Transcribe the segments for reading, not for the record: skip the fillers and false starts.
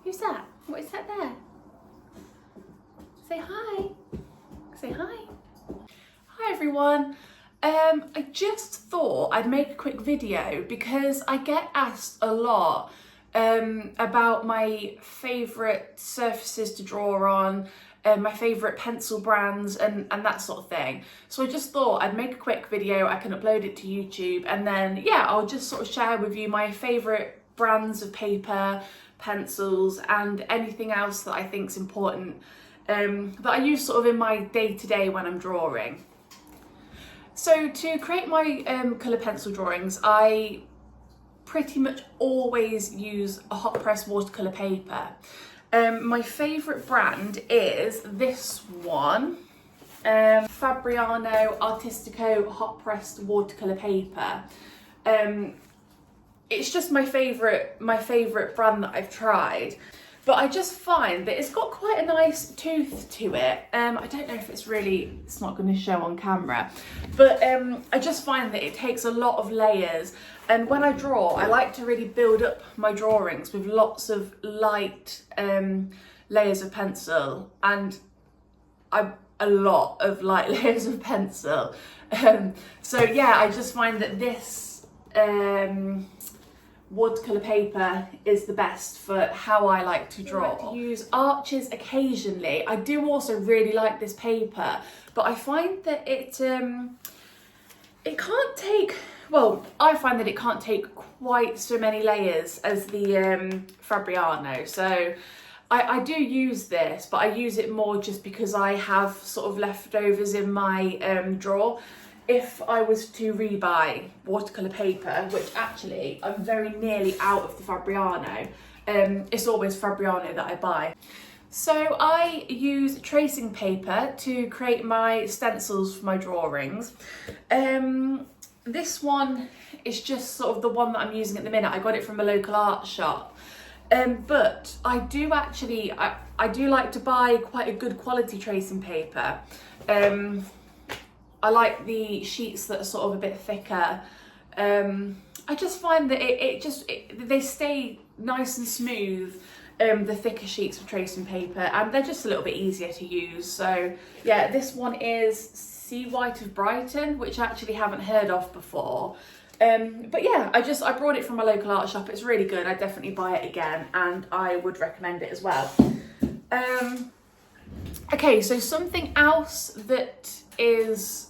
Who's that? What is that there? Say hi. Say hi. Hi everyone. I just thought I'd make a quick video because I get asked a lot about my favourite surfaces to draw on, my favourite pencil brands and that sort of thing. So I just thought I'd make a quick video, I can upload it to YouTube, and then yeah, I'll just sort of share with you my favourite brands of paper, pencils and anything else that I think's important that I use sort of in my day-to-day when I'm drawing. So to create my colour pencil drawings, I pretty much always use a hot press watercolour paper. My favourite brand is this one, Fabriano Artistico hot pressed watercolour paper. It's just my favourite brand that I've tried. But I just find that it's got quite a nice tooth to it. I don't know if it's not going to show on camera, but I just find that it takes a lot of layers. And when I draw, I like to really build up my drawings with lots of light layers of pencil and a lot of light layers of pencil. So yeah, I just find that this watercolour paper is the best for how I like to draw. I like to use Arches occasionally. I do also really like this paper, but I find that it can't take, well, I find that it can't take quite so many layers as the Fabriano. So I do use this, but I use it more just because I have sort of leftovers in my drawer. If I was to rebuy watercolour paper, which actually I'm very nearly out of the Fabriano, it's always Fabriano that I buy. So I use tracing paper to create my stencils for my drawings. This one is just sort of the one that I'm using at the minute. I got it from a local art shop. But I do actually, I do like to buy quite a good quality tracing paper. I like the sheets that are sort of a bit thicker. I just find that they stay nice and smooth, the thicker sheets of tracing paper, and they're just a little bit easier to use. So yeah, this one is Sea White of Brighton, which I actually haven't heard of before. But yeah, I brought it from a local art shop. It's really good. I'd definitely buy it again, and I would recommend it as well. Okay, so something else that is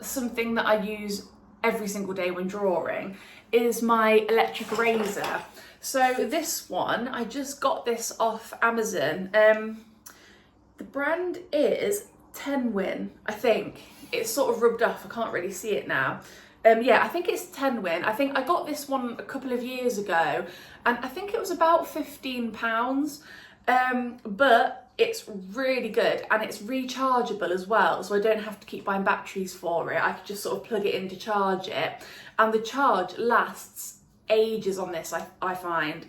something that I use every single day when drawing is my electric eraser. So this one, I just got this off Amazon. The brand is Tenwin, I think. It's sort of rubbed off, I can't really see it now. Yeah, I think it's Tenwin. I think I got this one a couple of years ago, and I think it was about £15. But it's really good and it's rechargeable as well, so I don't have to keep buying batteries for it. I can just sort of plug it in to charge it, and the charge lasts ages on this, I find.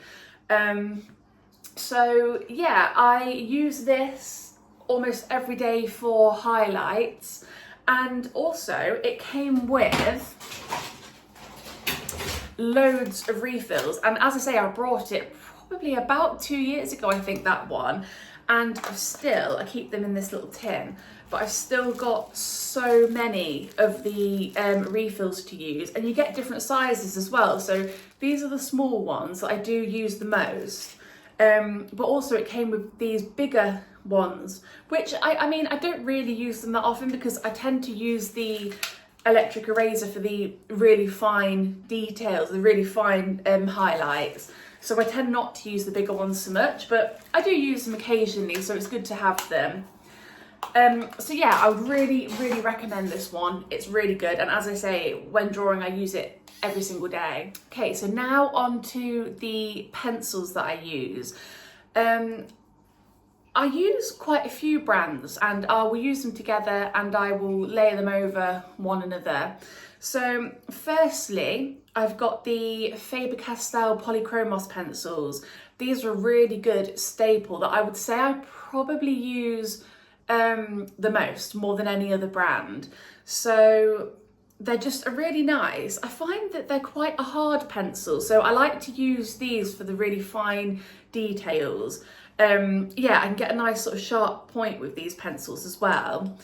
So yeah, I use this almost every day for highlights, and also it came with loads of refills, and as I say, I brought it probably about 2 years ago, I think, that one, and I keep them in this little tin, but I've still got so many of the refills to use, and you get different sizes as well. So these are the small ones that I do use the most, but also it came with these bigger ones, which I mean, I don't really use them that often because I tend to use the electric eraser for the really fine details, the really fine highlights. So I tend not to use the bigger ones so much, but I do use them occasionally, so it's good to have them. So yeah, I would really, really recommend this one. It's really good, and as I say, when drawing I use it every single day. Okay, so now on to the pencils that I use. I use quite a few brands, and I will use them together and I will layer them over one another. So firstly, I've got the Faber-Castell Polychromos pencils. These are a really good staple that I would say I probably use the most, more than any other brand. So they're just really nice. I find that they're quite a hard pencil, so I like to use these for the really fine details. Yeah, I can get a nice sort of sharp point with these pencils as well.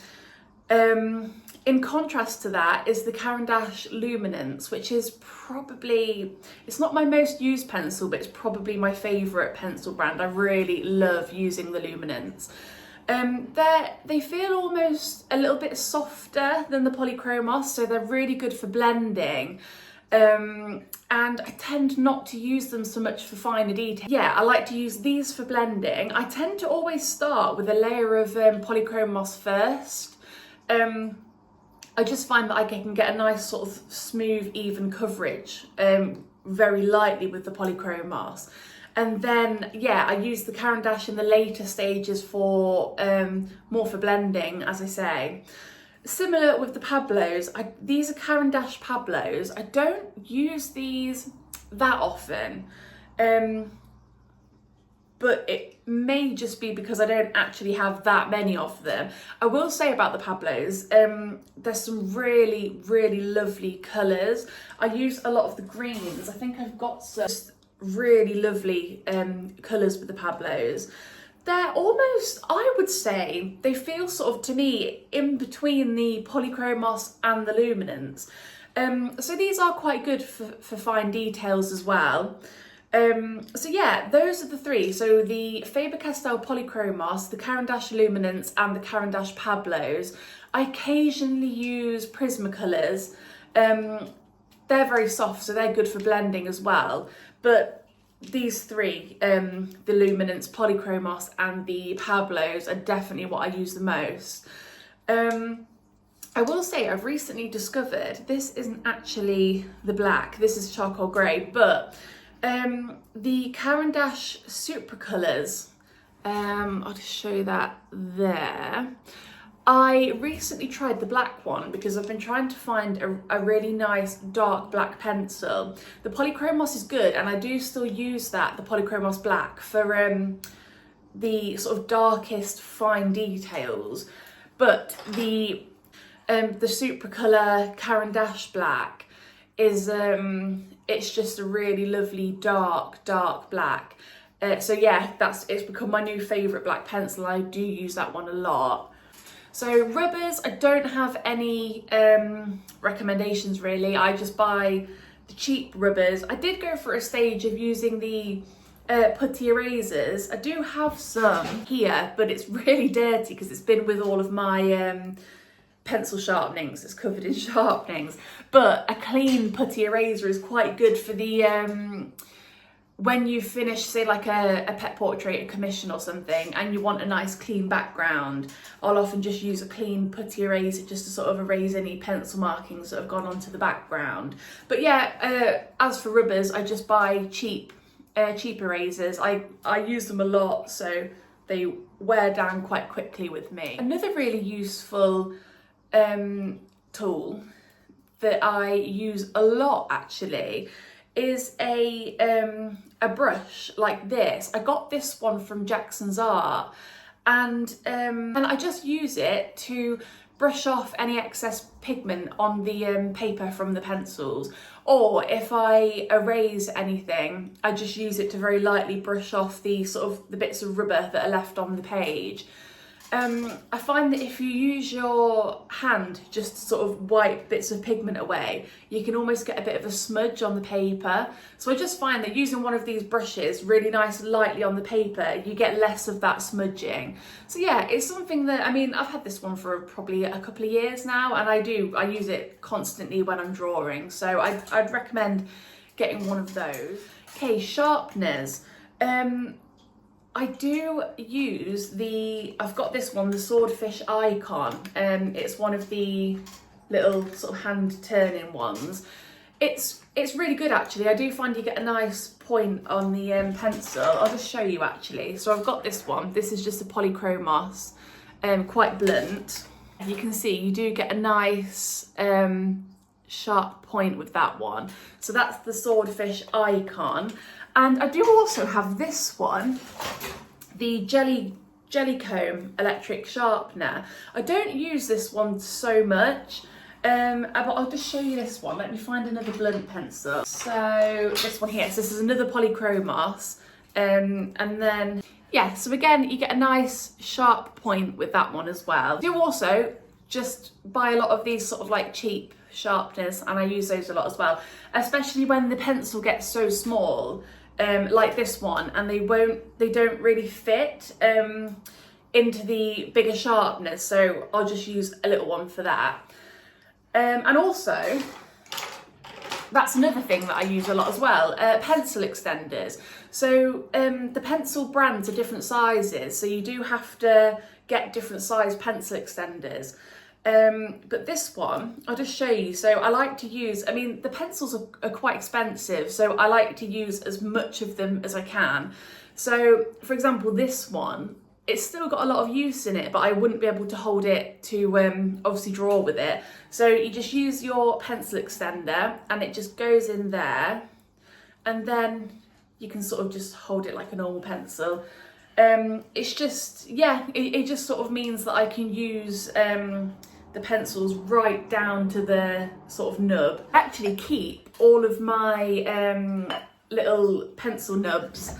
In contrast to that is the Caran d'Ache Luminance, which is probably, it's not my most used pencil, but it's probably my favourite pencil brand. I really love using the Luminance. They feel almost a little bit softer than the Polychromos, so they're really good for blending. And I tend not to use them so much for finer detail. Yeah, I like to use these for blending. I tend to always start with a layer of Polychromos first. I just find that I can get a nice sort of smooth, even coverage very lightly with the Polychromos. And then, yeah, I use the Caran d'Ache in the later stages for more for blending, as I say. Similar with the Pablos, these are Caran d'Ache Pablos. I don't use these that often, but it may just be because I don't actually have that many of them. I will say about the Pablos, there's some really, really lovely colours. I use a lot of the greens. I think I've got some really lovely colours with the Pablos. They're almost, I would say, they feel sort of to me in between the Polychromos and the Luminance. So these are quite good for fine details as well. So yeah, those are the three. So the Faber-Castell Polychromos, the Caran d'Ache Luminance and the Caran d'Ache Pablos. I occasionally use Prismacolors. They're very soft, so they're good for blending as well. But these three, the Luminance, Polychromos and the Pablos are definitely what I use the most. I will say I've recently discovered, this isn't actually the black, this is charcoal grey, but the Caran d'Ache Supracolors, I'll just show you that there. I recently tried the black one because I've been trying to find a really nice dark black pencil. The Polychromos is good, and I do still use that, the Polychromos black, for the sort of darkest fine details. But the Supracolor Caran d'Ache black is it's just a really lovely dark black. So yeah, it's become my new favourite black pencil. I do use that one a lot. So rubbers, I don't have any recommendations really. I just buy the cheap rubbers. I did go for a stage of using the putty erasers. I do have some here, but it's really dirty because it's been with all of my pencil sharpenings. It's covered in sharpenings. But a clean putty eraser is quite good for the when you finish, say, like a pet portrait, a commission or something, and you want a nice clean background, I'll often just use a clean putty eraser just to sort of erase any pencil markings that have gone onto the background. But yeah, as for rubbers, I just buy cheap erasers. I use them a lot, so they wear down quite quickly with me. Another really useful tool that I use a lot actually is a brush like this. I got this one from Jackson's Art, and I just use it to brush off any excess pigment on the paper from the pencils, or if I erase anything, I just use it to very lightly brush off the bits of rubber that are left on the page. I find that if you use your hand just to sort of wipe bits of pigment away, you can almost get a bit of a smudge on the paper. So I just find that using one of these brushes really nice and lightly on the paper, you get less of that smudging. So yeah, it's something that, I mean, I've had this one for probably a couple of years now, and I use it constantly when I'm drawing. So I'd recommend getting one of those. Okay, sharpeners. I do use I've got this one, the Swordfish Icon. It's one of the little sort of hand turning ones. It's really good actually. I do find you get a nice point on the pencil. I'll just show you actually. So I've got this one. This is just a Polychromos, quite blunt. You can see you do get a nice sharp point with that one. So that's the Swordfish Icon. And I do also have this one, the Jellycomb electric sharpener. I don't use this one so much. But I'll just show you this one. Let me find another blunt pencil. So this one here, so this is another Polychromos. And then, yeah, so again, you get a nice sharp point with that one as well. I do also just buy a lot of these sort of like cheap sharpeners, and I use those a lot as well, especially when the pencil gets so small, like this one, and they don't really fit into the bigger sharpeners, so I'll just use a little one for that. And also, that's another thing that I use a lot as well, pencil extenders. So the pencil brands are different sizes, so you do have to get different size pencil extenders. But this one, I'll just show you. So I like to use, I mean, the pencils are quite expensive, so I like to use as much of them as I can. So for example, this one, it's still got a lot of use in it, but I wouldn't be able to hold it to obviously draw with it. So you just use your pencil extender and it just goes in there, and then you can sort of just hold it like a normal pencil. It's just, yeah, it just sort of means that I can use the pencils right down to the sort of nub. I actually keep all of my little pencil nubs,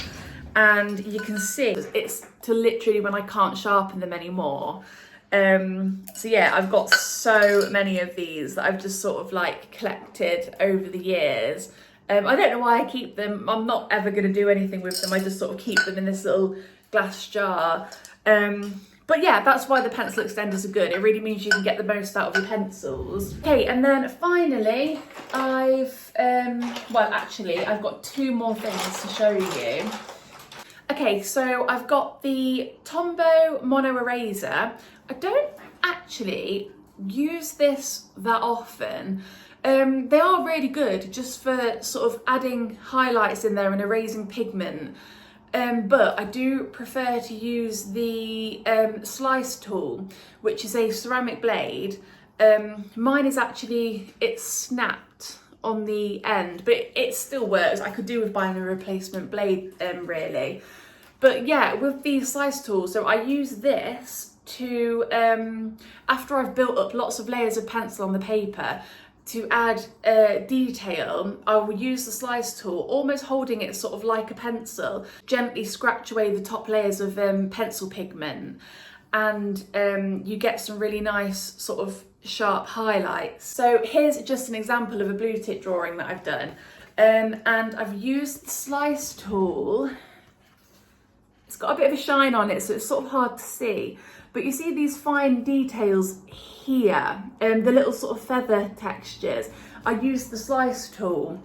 and you can see it's to literally when I can't sharpen them anymore. So yeah, I've got so many of these that I've just sort of like collected over the years. I don't know why I keep them. I'm not ever going to do anything with them. I just sort of keep them in this little glass jar. But yeah, that's why the pencil extenders are good. It really means you can get the most out of your pencils. Okay, and then finally, I've got two more things to show you. Okay, so I've got the Tombow Mono Eraser. I don't actually use this that often. They are really good just for sort of adding highlights in there and erasing pigment. But I do prefer to use the slice tool, which is a ceramic blade. Mine is actually, it's snapped on the end, but it still works. I could do with buying a replacement blade, really. But yeah, with the slice tool, so I use this to, after I've built up lots of layers of pencil on the paper, to add detail, I will use the slice tool, almost holding it sort of like a pencil, gently scratch away the top layers of pencil pigment, and you get some really nice sort of sharp highlights. So here's just an example of a blue tip drawing that I've done, and I've used the slice tool. It's got a bit of a shine on it, so it's sort of hard to see. But you see these fine details here, the little sort of feather textures. I use the slice tool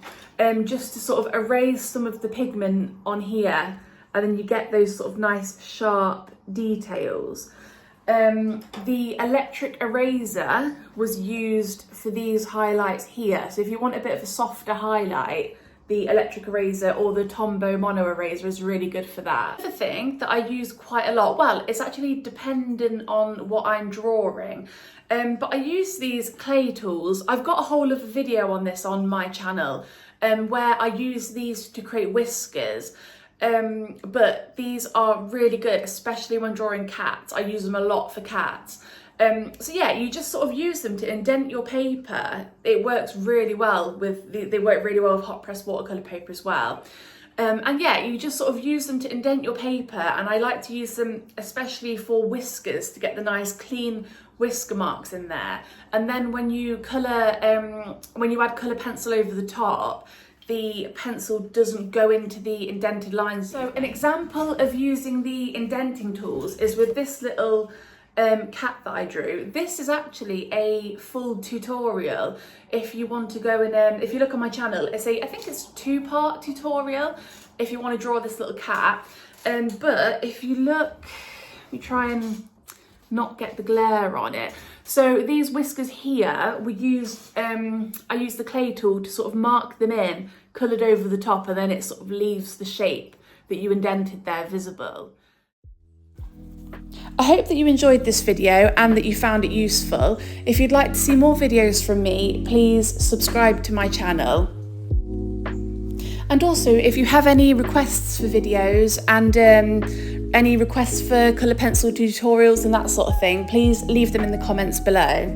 just to sort of erase some of the pigment on here, and then you get those sort of nice sharp details. The electric eraser was used for these highlights here. So if you want a bit of a softer highlight, the electric eraser or the Tombow Mono Eraser is really good for that. The thing that I use quite a lot, well, it's actually dependent on what I'm drawing, but I use these clay tools. I've got a whole other video on this on my channel where I use these to create whiskers, but these are really good, especially when drawing cats. I use them a lot for cats. So yeah, you just sort of use them to indent your paper. It works really well with, they work really well with hot press watercolour paper as well. And yeah, you just sort of use them to indent your paper, and I like to use them especially for whiskers to get the nice clean whisker marks in there. And then when you colour, when you add colour pencil over the top, the pencil doesn't go into the indented lines. So an example of using the indenting tools is with this little cat that I drew. This is actually a full tutorial. If you want to go and if you look on my channel, I think it's a 2-part tutorial if you want to draw this little cat. But if you look, let me try and not get the glare on it. So these whiskers here, we used, I used the clay tool to sort of mark them in, coloured over the top, and then it sort of leaves the shape that you indented there visible. I hope that you enjoyed this video and that you found it useful. If you'd like to see more videos from me, please subscribe to my channel. And also, if you have any requests for videos and any requests for colour pencil tutorials and that sort of thing, please leave them in the comments below.